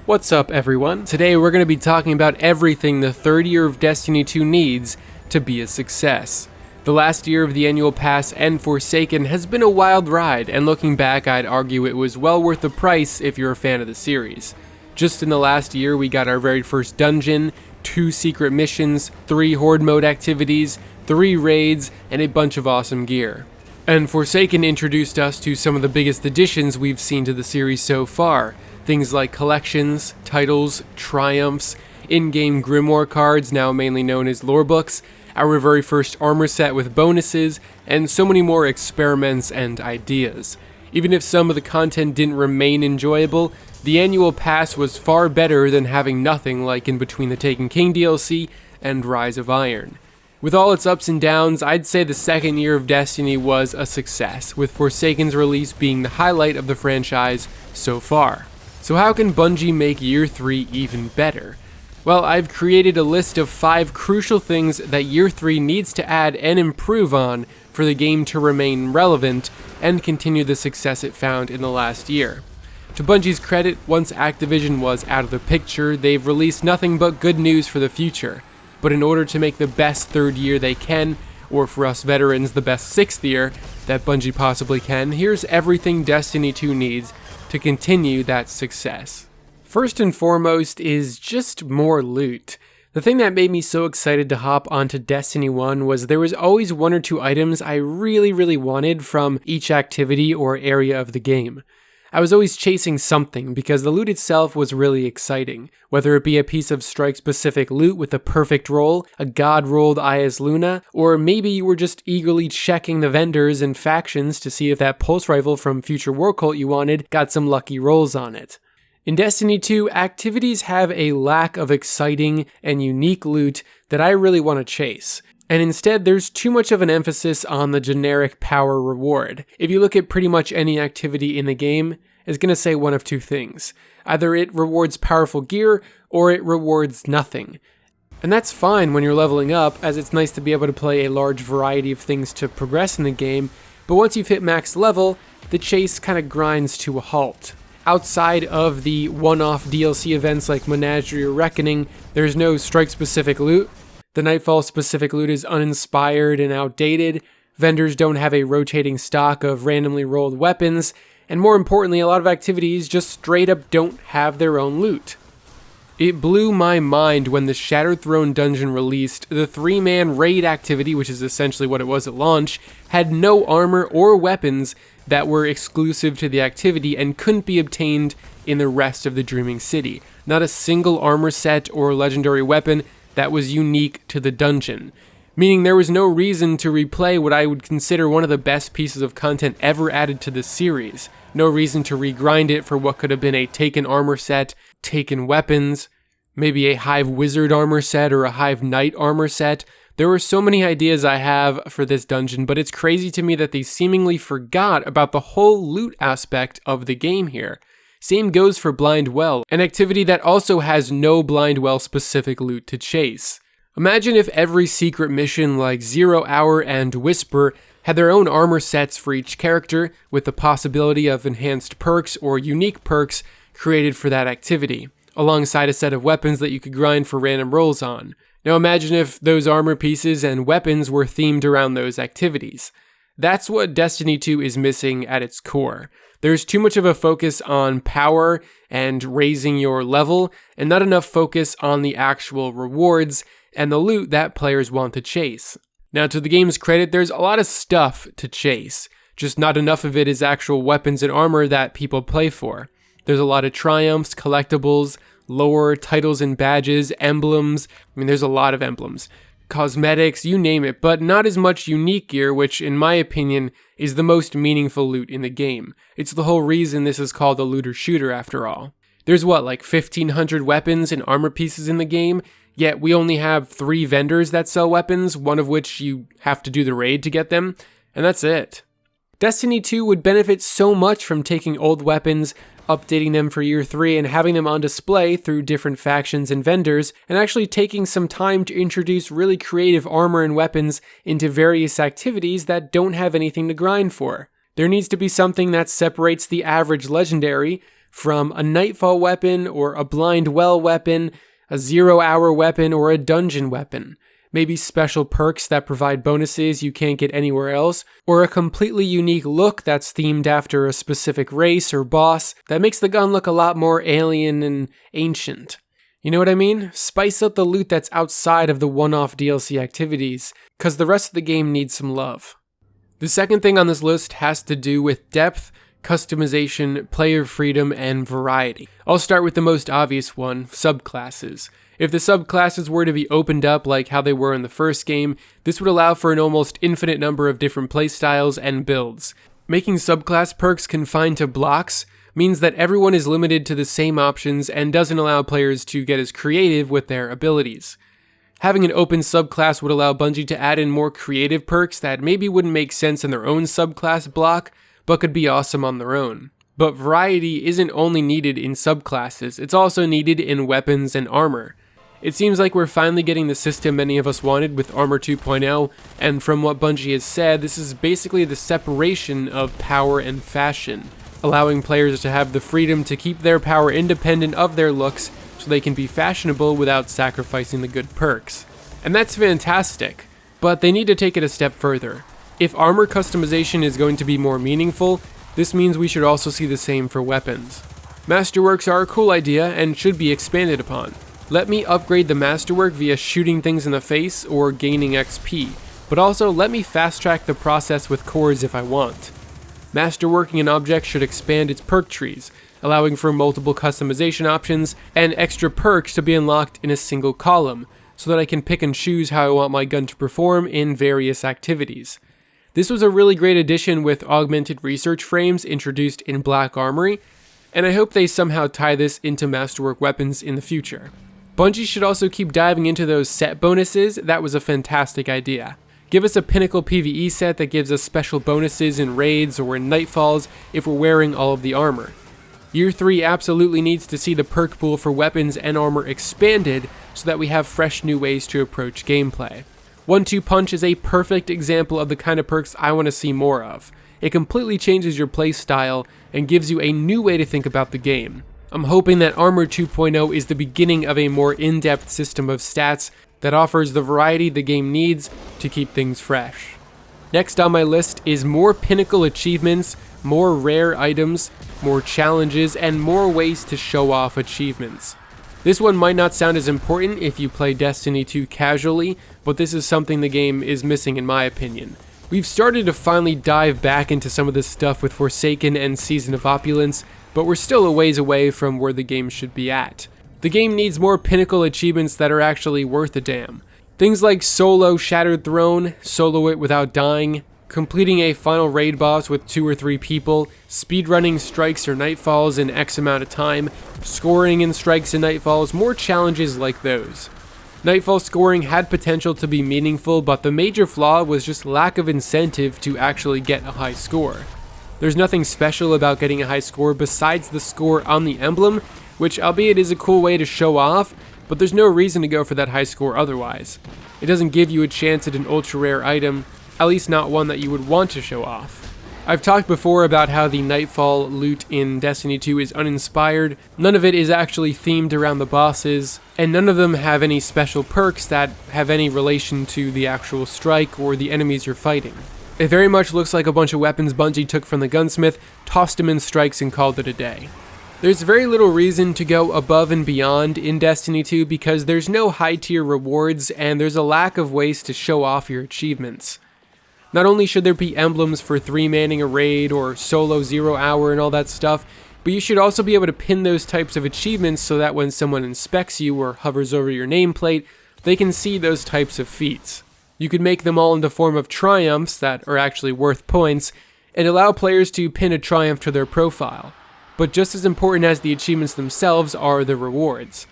What's up, everyone? Today we're going to be talking about everything the third year of Destiny 2 needs to be a success. The last year of the annual pass and Forsaken has been a wild ride, and looking back I'd argue it was well worth the price if you're a fan of the series. Just in the last year we got our very first dungeon, 2 secret missions, 3 horde mode activities, 3 raids, and a bunch of awesome gear. And Forsaken introduced us to some of the biggest additions we've seen to the series so far. Things like collections, titles, triumphs, in-game grimoire cards, now mainly known as lore books, our very first armor set with bonuses, and so many more experiments and ideas. Even if some of the content didn't remain enjoyable, the annual pass was far better than having nothing like in between the Taken King DLC and Rise of Iron. With all its ups and downs, I'd say the second year of Destiny was a success, with Forsaken's release being the highlight of the franchise so far. So how can Bungie make Year 3 even better? Well, I've created a list of 5 crucial things that Year 3 needs to add and improve on for the game to remain relevant and continue the success it found in the last year. To Bungie's credit, once Activision was out of the picture, they've released nothing but good news for the future. But in order to make the best third year they can, or for us veterans the best 6th year that Bungie possibly can, here's everything Destiny 2 needs to continue that success. First and foremost is just more loot. The thing that made me so excited to hop onto Destiny 1 was there was always 1 or 2 items I really wanted from each activity or area of the game. I was always chasing something because the loot itself was really exciting, whether it be a piece of strike-specific loot with a perfect roll, a god-rolled Ayas Luna, or maybe you were just eagerly checking the vendors and factions to see if that pulse rifle from Future War Cult you wanted got some lucky rolls on it. In Destiny 2, activities have a lack of exciting and unique loot that I really want to chase. And instead, there's too much of an emphasis on the generic power reward. If you look at pretty much any activity in the game, it's going to say one of 2 things. Either it rewards powerful gear, or it rewards nothing. And that's fine when you're leveling up, as it's nice to be able to play a large variety of things to progress in the game, but once you've hit max level, the chase kind of grinds to a halt. Outside of the one-off DLC events like Menagerie or Reckoning, there's no strike-specific loot. The Nightfall specific loot is uninspired and outdated, vendors don't have a rotating stock of randomly rolled weapons, and more importantly, a lot of activities just straight up don't have their own loot. It blew my mind when the Shattered Throne dungeon released, the 3-man raid activity, which is essentially what it was at launch, had no armor or weapons that were exclusive to the activity and couldn't be obtained in the rest of the Dreaming City. Not a single armor set or legendary weapon that was unique to the dungeon, meaning there was no reason to replay what I would consider one of the best pieces of content ever added to the series. No reason to regrind it for what could have been a Taken armor set, Taken weapons, maybe a Hive Wizard armor set or a Hive Knight armor set. There were so many ideas I have for this dungeon, but it's crazy to me that they seemingly forgot about the whole loot aspect of the game here. Same goes for Blind Well, an activity that also has no Blind Well specific loot to chase. Imagine if every secret mission like 0 Hour and Whisper had their own armor sets for each character, with the possibility of enhanced perks or unique perks created for that activity, alongside a set of weapons that you could grind for random rolls on. Now imagine if those armor pieces and weapons were themed around those activities. That's what Destiny 2 is missing at its core. There's too much of a focus on power and raising your level, and not enough focus on the actual rewards and the loot that players want to chase. Now, to the game's credit, there's a lot of stuff to chase, just not enough of it is actual weapons and armor that people play for. There's a lot of triumphs, collectibles, lore, titles and badges, emblems. There's a lot of emblems. Cosmetics, you name it, but not as much unique gear, which in my opinion is the most meaningful loot in the game. It's the whole reason this is called a looter shooter after all. There's like 1,500 weapons and armor pieces in the game, yet we only have 3 vendors that sell weapons, one of which you have to do the raid to get them, and that's it. Destiny 2 would benefit so much from taking old weapons, updating them for Year 3 and having them on display through different factions and vendors, and actually taking some time to introduce really creative armor and weapons into various activities that don't have anything to grind for. There needs to be something that separates the average legendary from a Nightfall weapon or a Blind Well weapon, a 0-hour weapon, or a dungeon weapon. Maybe special perks that provide bonuses you can't get anywhere else, or a completely unique look that's themed after a specific race or boss that makes the gun look a lot more alien and ancient. You know what I mean? Spice up the loot that's outside of the one-off DLC activities, cause the rest of the game needs some love. The second thing on this list has to do with depth, customization, player freedom, and variety. I'll start with the most obvious one, subclasses. If the subclasses were to be opened up like how they were in the first game, this would allow for an almost infinite number of different playstyles and builds. Making subclass perks confined to blocks means that everyone is limited to the same options and doesn't allow players to get as creative with their abilities. Having an open subclass would allow Bungie to add in more creative perks that maybe wouldn't make sense in their own subclass block, but could be awesome on their own. But variety isn't only needed in subclasses, it's also needed in weapons and armor. It seems like we're finally getting the system many of us wanted with Armor 2.0, and from what Bungie has said, this is basically the separation of power and fashion, allowing players to have the freedom to keep their power independent of their looks so they can be fashionable without sacrificing the good perks. And that's fantastic, but they need to take it a step further. If armor customization is going to be more meaningful, this means we should also see the same for weapons. Masterworks are a cool idea and should be expanded upon. Let me upgrade the Masterwork via shooting things in the face or gaining XP, but also let me fast track the process with cores if I want. Masterworking an object should expand its perk trees, allowing for multiple customization options and extra perks to be unlocked in a single column, so that I can pick and choose how I want my gun to perform in various activities. This was a really great addition with augmented research frames introduced in Black Armory, and I hope they somehow tie this into Masterwork weapons in the future. Bungie should also keep diving into those set bonuses. That was a fantastic idea. Give us a Pinnacle PvE set that gives us special bonuses in raids or in Nightfalls if we're wearing all of the armor. Year 3 absolutely needs to see the perk pool for weapons and armor expanded so that we have fresh new ways to approach gameplay. 1-2 Punch is a perfect example of the kind of perks I want to see more of. It completely changes your play style and gives you a new way to think about the game. I'm hoping that Armor 2.0 is the beginning of a more in-depth system of stats that offers the variety the game needs to keep things fresh. Next on my list is more Pinnacle achievements, more rare items, more challenges, and more ways to show off achievements. This one might not sound as important if you play Destiny 2 casually, but this is something the game is missing in my opinion. We've started to finally dive back into some of this stuff with Forsaken and Season of Opulence, but we're still a ways away from where the game should be at. The game needs more Pinnacle achievements that are actually worth a damn. Things like solo Shattered Throne, solo it without dying, completing a final raid boss with 2 or 3 people, speedrunning strikes or nightfalls in X amount of time, scoring in strikes and nightfalls, more challenges like those. Nightfall scoring had potential to be meaningful, but the major flaw was just lack of incentive to actually get a high score. There's nothing special about getting a high score besides the score on the emblem, which albeit is a cool way to show off, but there's no reason to go for that high score otherwise. It doesn't give you a chance at an ultra rare item, at least not one that you would want to show off. I've talked before about how the Nightfall loot in Destiny 2 is uninspired, none of it is actually themed around the bosses, and none of them have any special perks that have any relation to the actual strike or the enemies you're fighting. It very much looks like a bunch of weapons Bungie took from the gunsmith, tossed them in strikes, and called it a day. There's very little reason to go above and beyond in Destiny 2 because there's no high tier rewards and there's a lack of ways to show off your achievements. Not only should there be emblems for 3-manning a raid or solo 0 hour and all that stuff, but you should also be able to pin those types of achievements so that when someone inspects you or hovers over your nameplate, they can see those types of feats. You could make them all in the form of triumphs that are actually worth points and allow players to pin a triumph to their profile. But just as important as the achievements themselves are the rewards.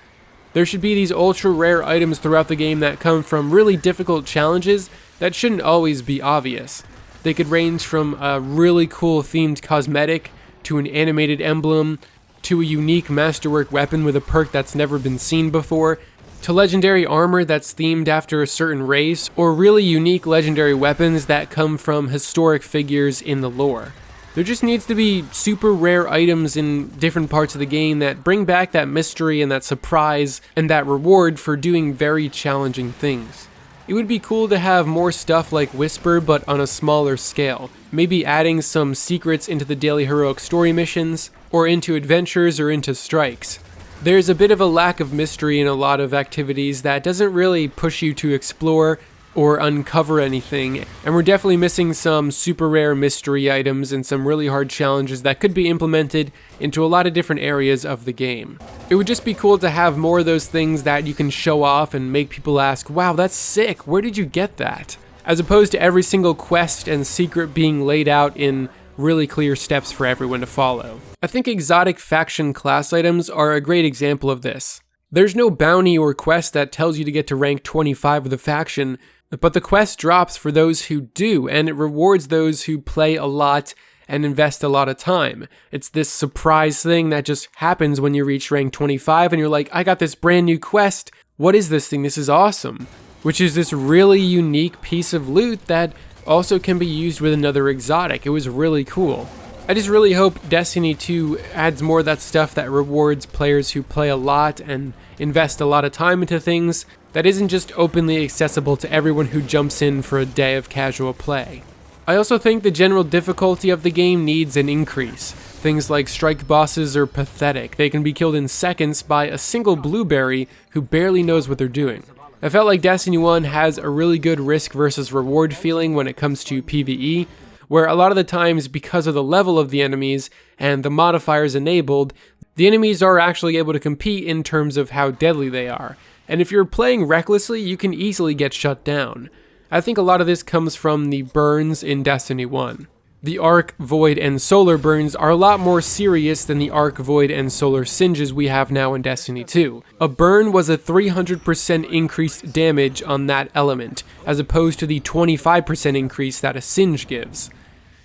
There should be these ultra rare items throughout the game that come from really difficult challenges that shouldn't always be obvious. They could range from a really cool themed cosmetic, to an animated emblem, to a unique masterwork weapon with a perk that's never been seen before, to legendary armor that's themed after a certain race, or really unique legendary weapons that come from historic figures in the lore. There just needs to be super rare items in different parts of the game that bring back that mystery and that surprise and that reward for doing very challenging things. It would be cool to have more stuff like Whisper, but on a smaller scale. Maybe adding some secrets into the daily heroic story missions, or into adventures, or into strikes. There's a bit of a lack of mystery in a lot of activities that doesn't really push you to explore or uncover anything, and we're definitely missing some super rare mystery items and some really hard challenges that could be implemented into a lot of different areas of the game. It would just be cool to have more of those things that you can show off and make people ask, wow, that's sick, where did you get that? As opposed to every single quest and secret being laid out in really clear steps for everyone to follow. I think exotic faction class items are a great example of this. There's no bounty or quest that tells you to get to rank 25 with a faction, but the quest drops for those who do, and it rewards those who play a lot and invest a lot of time. It's this surprise thing that just happens when you reach rank 25 and you're like, I got this brand new quest, what is this thing, this is awesome. Which is this really unique piece of loot that also can be used with another exotic. It was really cool. I just really hope Destiny 2 adds more of that stuff that rewards players who play a lot and invest a lot of time into things that isn't just openly accessible to everyone who jumps in for a day of casual play. I also think the general difficulty of the game needs an increase. Things like strike bosses are pathetic. They can be killed in seconds by a single blueberry who barely knows what they're doing. I felt like Destiny 1 has a really good risk versus reward feeling when it comes to PvE, where a lot of the times, because of the level of the enemies and the modifiers enabled, the enemies are actually able to compete in terms of how deadly they are. And if you're playing recklessly, you can easily get shut down. I think a lot of this comes from the burns in Destiny 1. The Arc, Void, and Solar burns are a lot more serious than the Arc, Void, and Solar singes we have now in Destiny 2. A burn was a 300% increased damage on that element, as opposed to the 25% increase that a singe gives.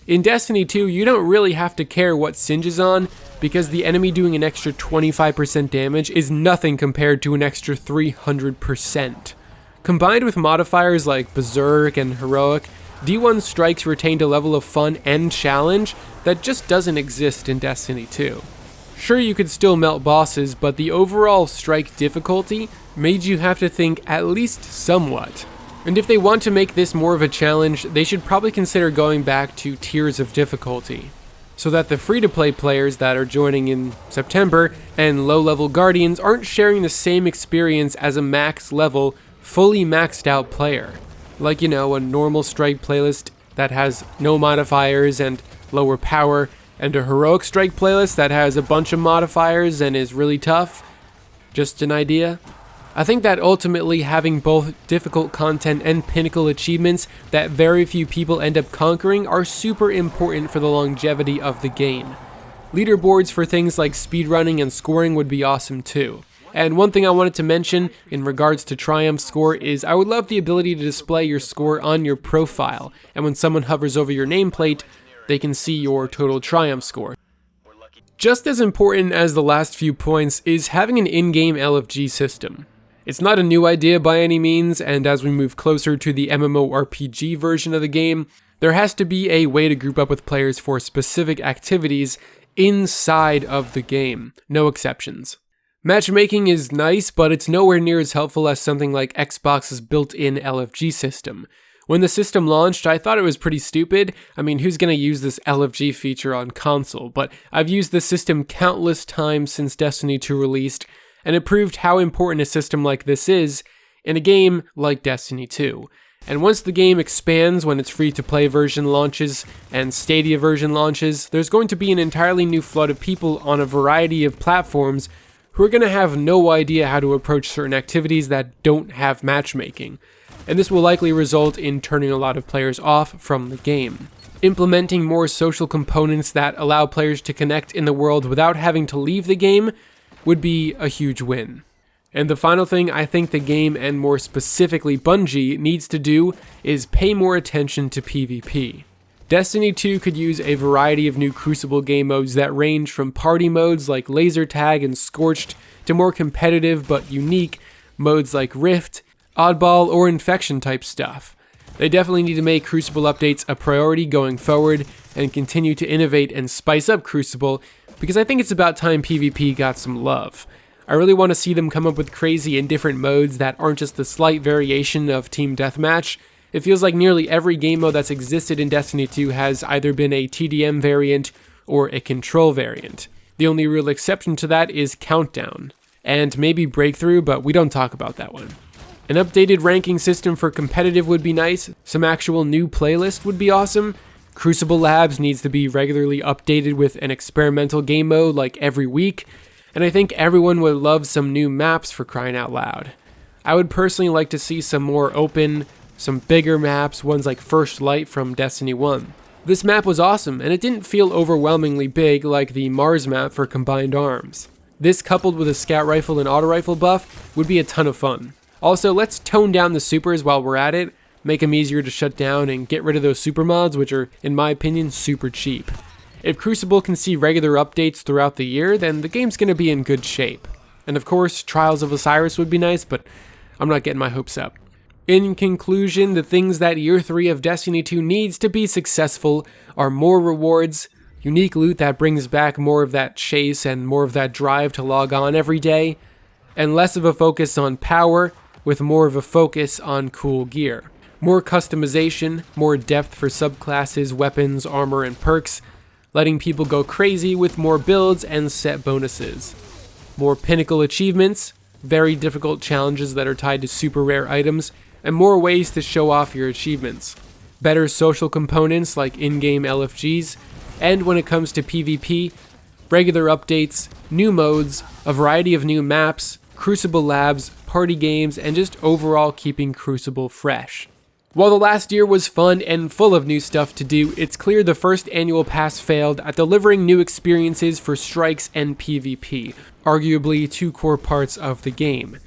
In Destiny 2, you don't really have to care what singe is on, because the enemy doing an extra 25% damage is nothing compared to an extra 300%. Combined with modifiers like Berserk and Heroic, D1 strikes retained a level of fun and challenge that just doesn't exist in Destiny 2. Sure, you could still melt bosses, but the overall strike difficulty made you have to think at least somewhat. And if they want to make this more of a challenge, they should probably consider going back to tiers of difficulty, so that the free-to-play players that are joining in September and low-level Guardians aren't sharing the same experience as a max-level, fully maxed out player. Like, a normal strike playlist that has no modifiers and lower power, and a heroic strike playlist that has a bunch of modifiers and is really tough. Just an idea. I think that ultimately having both difficult content and pinnacle achievements that very few people end up conquering are super important for the longevity of the game. Leaderboards for things like speedrunning and scoring would be awesome too. And one thing I wanted to mention in regards to Triumph score is I would love the ability to display your score on your profile, and when someone hovers over your nameplate, they can see your total Triumph score. Just as important as the last few points is having an in-game LFG system. It's not a new idea by any means, and as we move closer to the MMORPG version of the game, there has to be a way to group up with players for specific activities inside of the game, no exceptions. Matchmaking is nice, but it's nowhere near as helpful as something like Xbox's built-in LFG system. When the system launched, I thought it was pretty stupid. I mean, who's gonna use this LFG feature on console? But I've used the system countless times since Destiny 2 released, and it proved how important a system like this is in a game like Destiny 2. And once the game expands, when its free-to-play version launches and Stadia version launches, there's going to be an entirely new flood of people on a variety of platforms who are going to have no idea how to approach certain activities that don't have matchmaking, and this will likely result in turning a lot of players off from the game. Implementing more social components that allow players to connect in the world without having to leave the game would be a huge win. And the final thing I think the game, and more specifically Bungie, needs to do is pay more attention to PvP. Destiny 2 could use a variety of new Crucible game modes that range from party modes like Laser Tag and Scorched to more competitive but unique modes like Rift, Oddball, or Infection type stuff. They definitely need to make Crucible updates a priority going forward, and continue to innovate and spice up Crucible, because I think it's about time PvP got some love. I really want to see them come up with crazy and different modes that aren't just a slight variation of Team Deathmatch. It feels like nearly every game mode that's existed in Destiny 2 has either been a TDM variant or a control variant. The only real exception to that is Countdown, and maybe Breakthrough, but we don't talk about that one. An updated ranking system for competitive would be nice, some actual new playlist would be awesome. Crucible Labs needs to be regularly updated with an experimental game mode like every week, and I think everyone would love some new maps for crying out loud. I would personally like to see some more open, some bigger maps, ones like First Light from Destiny 1. This map was awesome, and it didn't feel overwhelmingly big like the Mars map for Combined Arms. This coupled with a scout rifle and auto rifle buff would be a ton of fun. Also, let's tone down the supers while we're at it, make them easier to shut down, and get rid of those super mods, which are, in my opinion, super cheap. If Crucible can see regular updates throughout the year, then the game's going to be in good shape. And of course, Trials of Osiris would be nice, but I'm not getting my hopes up. In conclusion, the things that Year 3 of Destiny 2 needs to be successful are more rewards, unique loot that brings back more of that chase and more of that drive to log on every day, and less of a focus on power with more of a focus on cool gear. More customization, more depth for subclasses, weapons, armor, and perks, letting people go crazy with more builds and set bonuses. More Pinnacle achievements, very difficult challenges that are tied to super rare items, and more ways to show off your achievements. Better social components like in-game LFGs, and when it comes to PvP, regular updates, new modes, a variety of new maps, Crucible Labs, party games, and just overall keeping Crucible fresh. While the last year was fun and full of new stuff to do, it's clear the first annual pass failed at delivering new experiences for strikes and PvP, arguably two core parts of the game.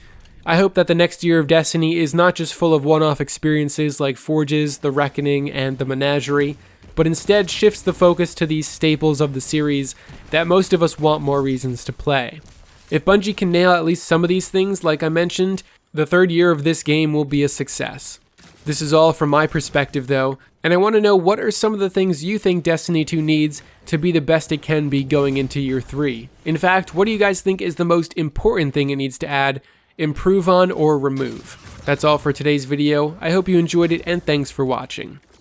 I hope that the next year of Destiny is not just full of one-off experiences like Forges, The Reckoning, and The Menagerie, but instead shifts the focus to these staples of the series that most of us want more reasons to play. If Bungie can nail at least some of these things, like I mentioned, the third year of this game will be a success. This is all from my perspective though, and I want to know what are some of the things you think Destiny 2 needs to be the best it can be going into Year 3. In fact, what do you guys think is the most important thing it needs to add, improve on, or remove? That's all for today's video. I hope you enjoyed it, and thanks for watching.